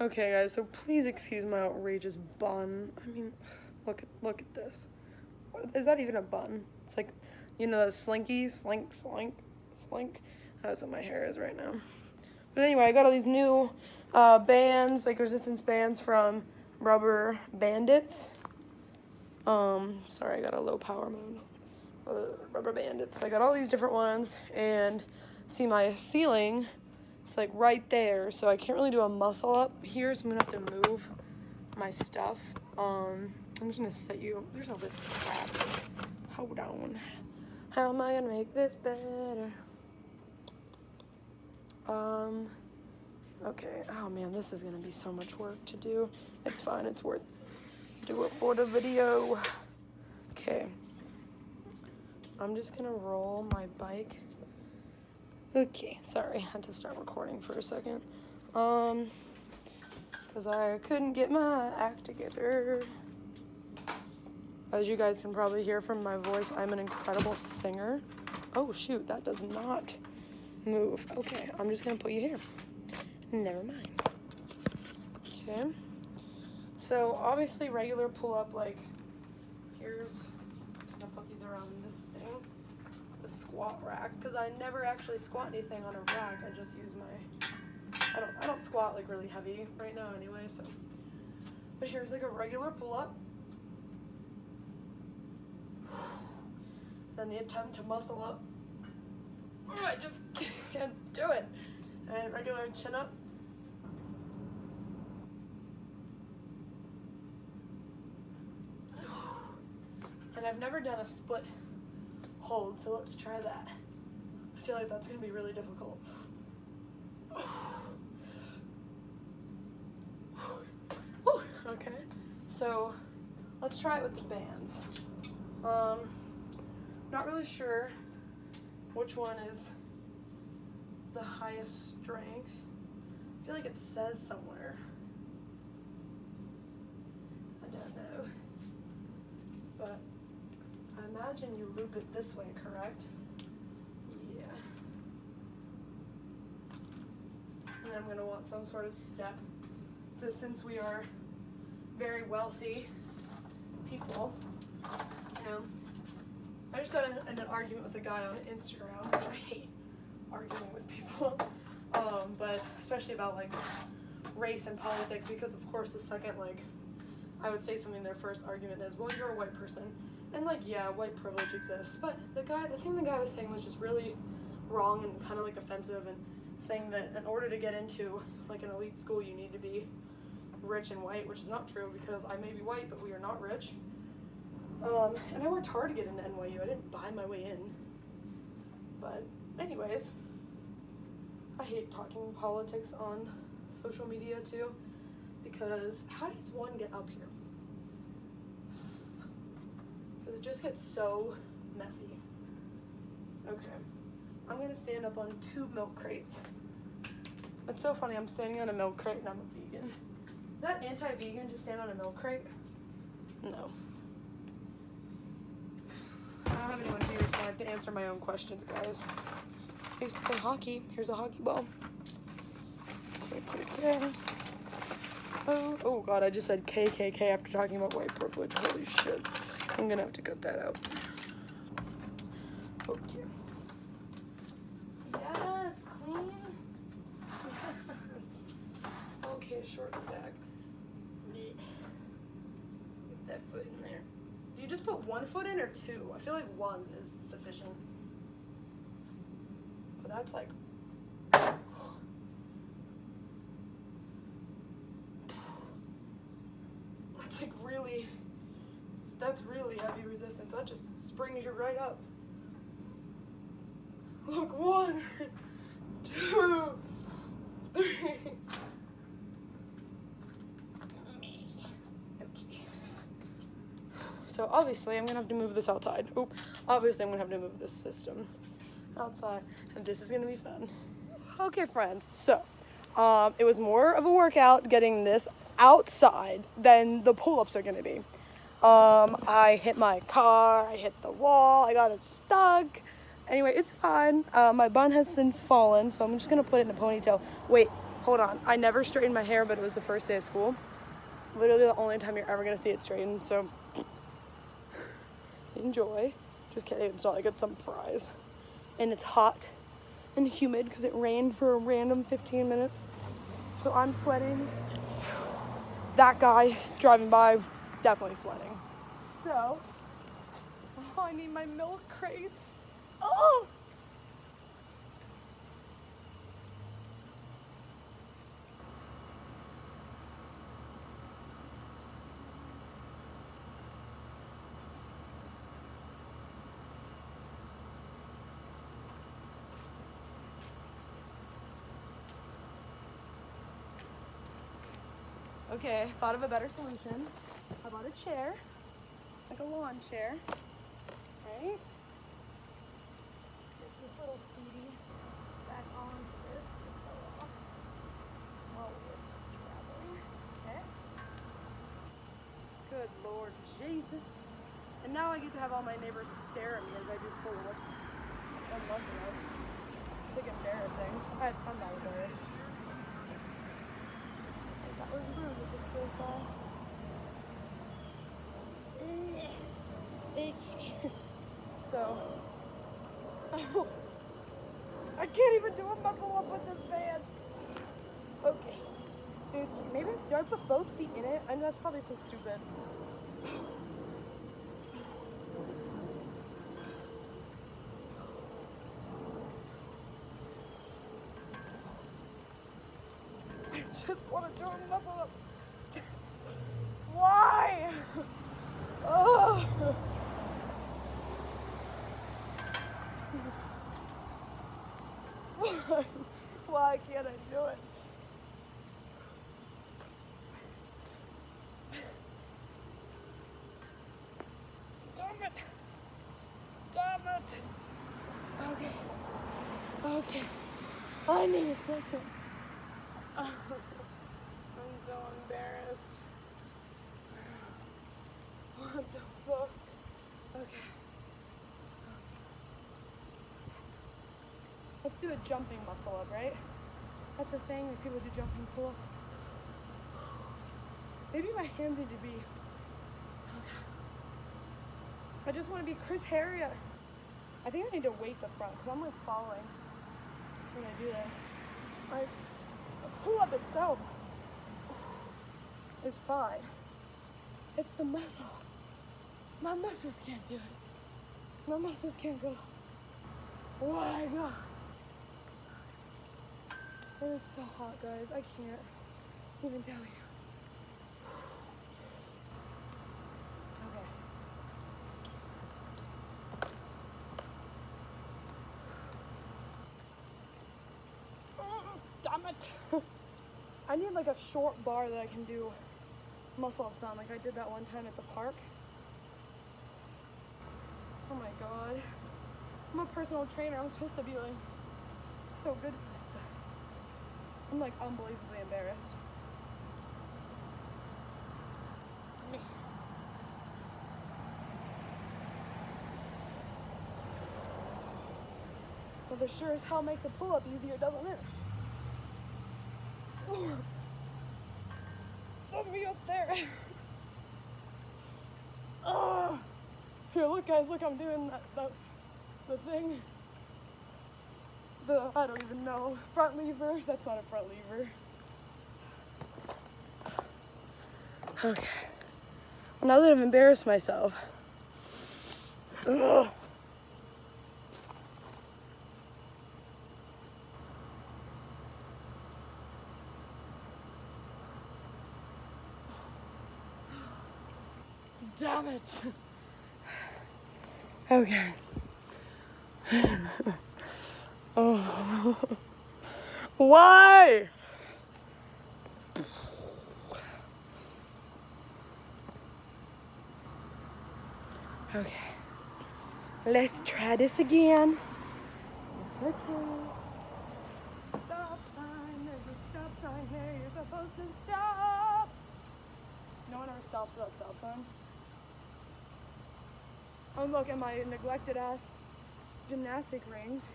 Okay, guys, so please excuse my outrageous bun. I mean, look at this. What, is that even a bun? It's like, you know, that slinky, slink. That's what my hair is right now. But anyway, I got all these new bands, like resistance bands from Rubberbanditz. Sorry, I got a low power mode. Rubberbanditz. I got all these different ones, and see my ceiling. It's like right there, so I can't really do a muscle up here, so I'm gonna have to move my stuff. I'm just gonna set you. There's all this crap. Hold on. How am I gonna make this better? Okay. Oh man, this is gonna be so much work to do. It's fine. It's worth. Do it for the video. Okay. I'm just gonna roll my bike. Okay, sorry, I had to start recording for a second. Because I couldn't get my act together. As you guys can probably hear from my voice, I'm an incredible singer. Oh shoot, that does not move. Okay, I'm just gonna put you here. Never mind. Okay. So obviously regular pull-up, like, here's, I'm gonna put these around this thing. The squat rack, because I never actually squat anything on a rack. I just use my, I don't squat like really heavy right now anyway, so. But here's like a regular pull-up. Then the attempt to muscle up. Oh, I just can't do it. And regular chin up. And I've never done a split hold, so let's try that. I feel like that's gonna be really difficult. Okay, so let's try it with the bands. Not really sure which one is the highest strength. I feel like it says somewhere. I don't know. But I imagine you loop it this way, correct? Yeah. And I'm gonna want some sort of step. So since we are very wealthy people, you know, I just got in an argument with a guy on Instagram, which I hate arguing with people, but especially about like race and politics, because of course the second like I would say something, their first argument is, well, you're a white person. And like, yeah, white privilege exists, but the thing the guy was saying was just really wrong and kind of like offensive, and saying that in order to get into like an elite school, you need to be rich and white, which is not true, because I may be white, but we are not rich. And I worked hard to get into NYU. I didn't buy my way in. But anyways, I hate talking politics on social media too, because how does one get up here? Because it just gets so messy. Okay, I'm gonna stand up on 2 milk crates. It's so funny, I'm standing on a milk crate and I'm a vegan. Is that anti-vegan to stand on a milk crate? No. I don't have anyone here, so I have to answer my own questions, guys. I used to play hockey. Here's a hockey ball. Okay. Oh god, I just said KKK after talking about white privilege. Holy shit. I'm gonna have to cut that out. Okay. Yes, clean. Yes. Okay, short stack. Get that foot in there. Do you just put 1 foot in or 2? I feel like 1 is sufficient. But that's like... That's really heavy resistance. That just springs you right up. Look, 1, 2, 3. Okay. So obviously I'm gonna have to move this outside. Obviously I'm gonna have to move this system outside, and this is gonna be fun. Okay, friends, so it was more of a workout getting this outside than the pull-ups are gonna be. I hit my car, I hit the wall, I got it stuck. Anyway, it's fine. My bun has since fallen, so I'm just gonna put it in a ponytail. Wait, hold on. I never straightened my hair, but it was the first day of school. Literally the only time you're ever gonna see it straightened, so enjoy. Just kidding, it's not like it's some prize. And it's hot and humid because it rained for a random 15 minutes. So I'm sweating. That guy driving by, definitely sweating. So, oh, I need my milk crates. Oh! Okay, thought of a better solution. I bought a chair, like a lawn chair, right? Get this little feety back onto this while we're traveling. Okay. Good Lord Jesus. And now I get to have all my neighbors stare at me as I do pull-ups and muscle-ups. It's like embarrassing. I'm not embarrassed. That was rude with this so far. So, I can't even do a muscle up with this band. Okay. Maybe, do I put both feet in it? I know that's probably so stupid. I just want to do a muscle up. Why? Oh. Why can't I do it? Damn it! Damn it! Okay. Okay. I need a second. I'm so embarrassed. What the fuck? Okay. Let's do a jumping muscle up, right? That's a thing that people do jumping pull-ups. Maybe my hands need to be... I just want to be Chris Harrier. I think I need to weight the front because I'm like falling when I do this. Like, the pull-up itself is fine. It's the muscle. My muscles can't do it. My muscles can't go. Why God? It is so hot, guys. I can't even tell you. Damn it. I need like a short bar that I can do muscle ups on, like I did that one time at the park. Oh my God. I'm a personal trainer. I'm supposed to be like so good at this stuff. I'm like unbelievably embarrassed. Well, this sure as hell makes a pull-up easier, doesn't it? Let me up there. Oh. Here, look guys, look, I'm doing the thing. I don't even know, front lever. That's not a front lever. Okay. Well, now that I've embarrassed myself. Ugh. Damn it. Okay. Oh. Why? Okay. Let's try this again. Okay. Stop sign. There's a stop sign here. You're supposed to stop. No one ever stops without stop sign. Oh, look at my neglected ass gymnastic rings.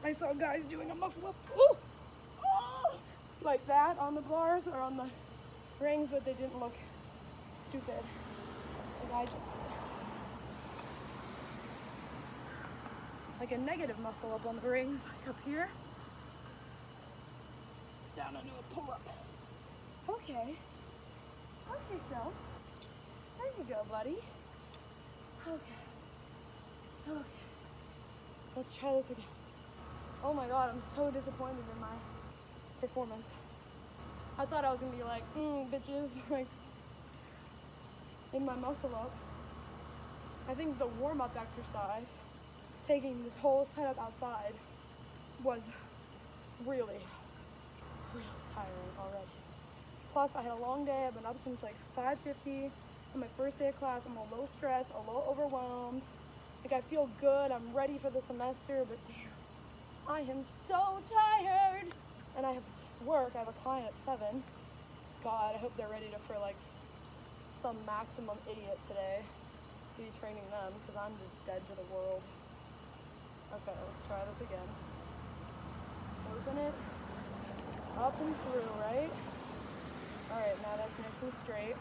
I saw guys doing a muscle up. Ooh. Oh, like that on the bars or on the rings, but they didn't look stupid. Like I just, like a negative muscle up on the rings, like up here. Down into a pull-up. Okay. Okay, self. There you go, buddy. Okay. Okay. Let's try this again. Oh my god, I'm so disappointed in my performance. I thought I was gonna be like, bitches, like, in my muscle up. I think the warm-up exercise, taking this whole setup outside, was really tiring already. Plus, I had a long day. I've been up since like 5:50. On my first day of class, I'm a little stressed, a little overwhelmed. Like, I feel good. I'm ready for the semester, but damn, I am so tired. And I have work. I have a client at 7. God, I hope they're ready for like some maximum idiot today. Be training them because I'm just dead to the world. Okay, let's try this again. Open it up and through, right? All right, now that's nice and straight.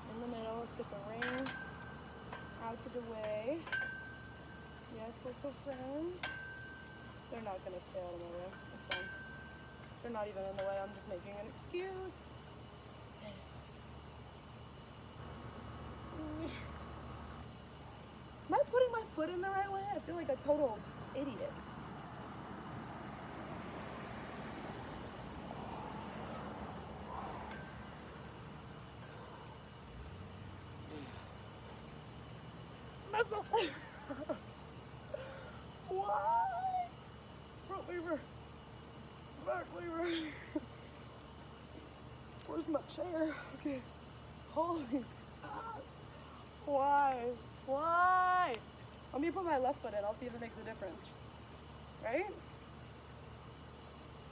In the middle, let's get the rings out of the way. Yes, little friends. They're not gonna stay out of my way. It's fine. They're not even in the way. I'm just making an excuse. Am I putting my foot in the right way? I feel like a total idiot. Muscle. Why? Front lever. Back lever. Where's my chair? Okay. Holy God. Why? Why? Let me put my left foot in. I'll see if it makes a difference. Right?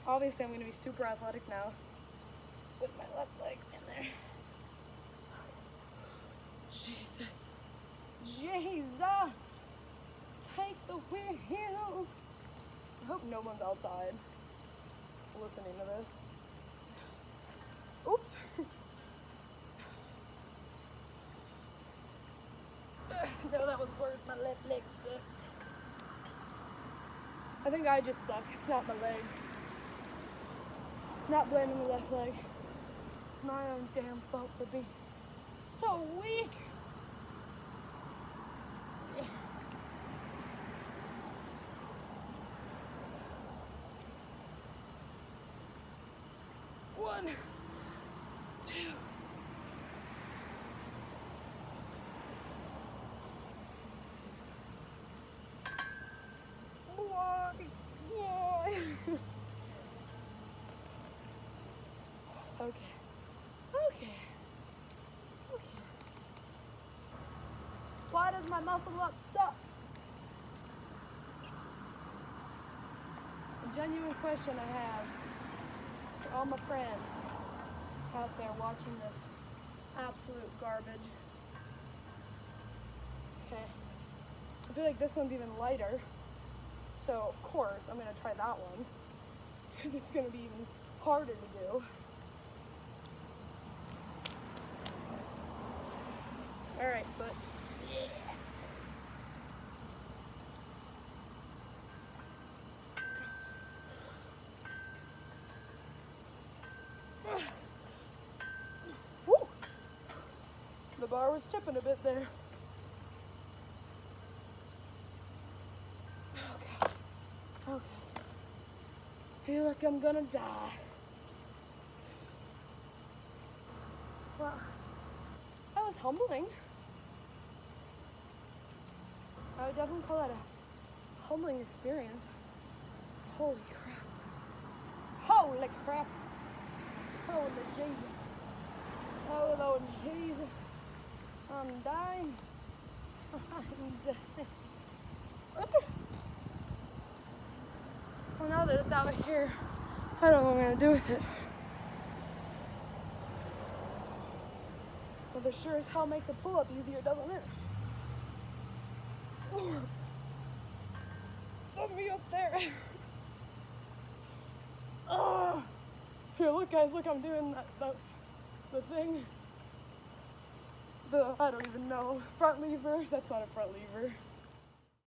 Obviously, I'm going to be super athletic now with my left leg in there. Jesus. Jesus! Take the wheel! I hope no one's outside listening to this. Oops! No, that was worse. My left leg sucks. I think I just suck. It's not my legs. Not blaming the left leg. It's my own damn fault for being so weak. One, two. Why? Okay. Why does my muscle up suck? A genuine question I have for all my friends out there watching this absolute garbage. Okay. I feel like this one's even lighter. So, of course, I'm going to try that one. Because it's going to be even harder to do. Alright, but yeah. Woo! The bar was tipping a bit there. Okay. Feel like I'm gonna die. Well, that was humbling. I would definitely call that a humbling experience. Holy crap. Holy crap. Holy Jesus. Oh Lord Jesus. I'm dying. I'm dying. Well, now that it's out of here, I don't know what I'm going to do with it. But it sure as hell makes a pull-up easier, doesn't it? Put me up there. Oh. Here, look guys, look, I'm doing the thing. I don't even know, front lever. That's not a front lever.